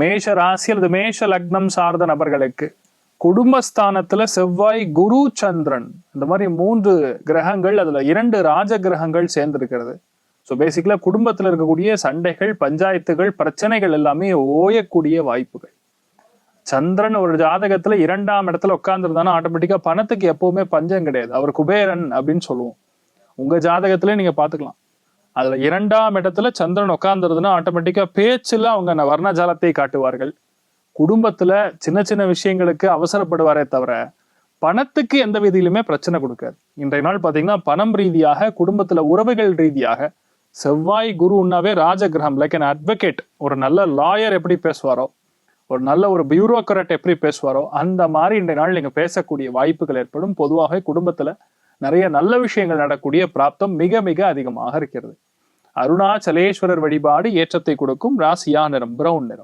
மேஷ ராசி அல்லது மேஷ லக்னம் சார்ந்த நபர்களுக்கு குடும்பஸ்தானத்துல செவ்வாய், குரு, சந்திரன் இந்த மாதிரி 3 கிரகங்கள், அதுல 2 ராஜ கிரகங்கள் சேர்ந்திருக்கிறது. ஸோ பேசிக்கலா குடும்பத்துல இருக்கக்கூடிய சண்டைகள், பஞ்சாயத்துகள், பிரச்சனைகள் எல்லாமே ஓயக்கூடிய வாய்ப்புகள். சந்திரன் ஒரு ஜாதகத்துல 2ஆம் இடத்துல உட்கார்ந்துருந்தானா ஆட்டோமேட்டிக்கா பணத்துக்கு எப்பவுமே பஞ்சம் கிடையாது. அவர் குபேரன் அப்படின்னு சொல்லுவோம். உங்க ஜாதகத்திலே நீங்க பாத்துக்கலாம். அதுல 2ஆம் இடத்துல சந்திரன் உட்கார்ந்துருதுன்னா ஆட்டோமேட்டிக்கா பேச்சுல அவங்க வர்ணஜாலத்தை காட்டுவார்கள். குடும்பத்துல சின்ன சின்ன விஷயங்களுக்கு அவசரப்படுவாரே தவிர பணத்துக்கு எந்த விதியிலுமே பிரச்சனை கொடுக்காது. இன்றைய நாள் பாத்தீங்கன்னா பணம் ரீதியாக, குடும்பத்துல உறவுகள் ரீதியாக செவ்வாய் குருன்னாவே ராஜகிரகம். லைக் அன் அட்வொகேட், ஒரு நல்ல லாயர் எப்படி பேசுவாரோ, ஒரு நல்ல ஒரு பியூரோக்ராட் எப்படி பேசுவாரோ அந்த மாதிரி இன்றைய நாள் நீங்க பேசக்கூடிய வாய்ப்புகள் ஏற்படும். பொதுவாக குடும்பத்துல நிறைய நல்ல விஷயங்கள் நடக்கூடிய பிராப்தம் மிக மிக அதிகமாக இருக்கிறது. அருணாச்சலேஸ்வரர் வழிபாடு ஏற்றத்தை கொடுக்கும். ராசியா நிறம் பிரவுன் நிறம்.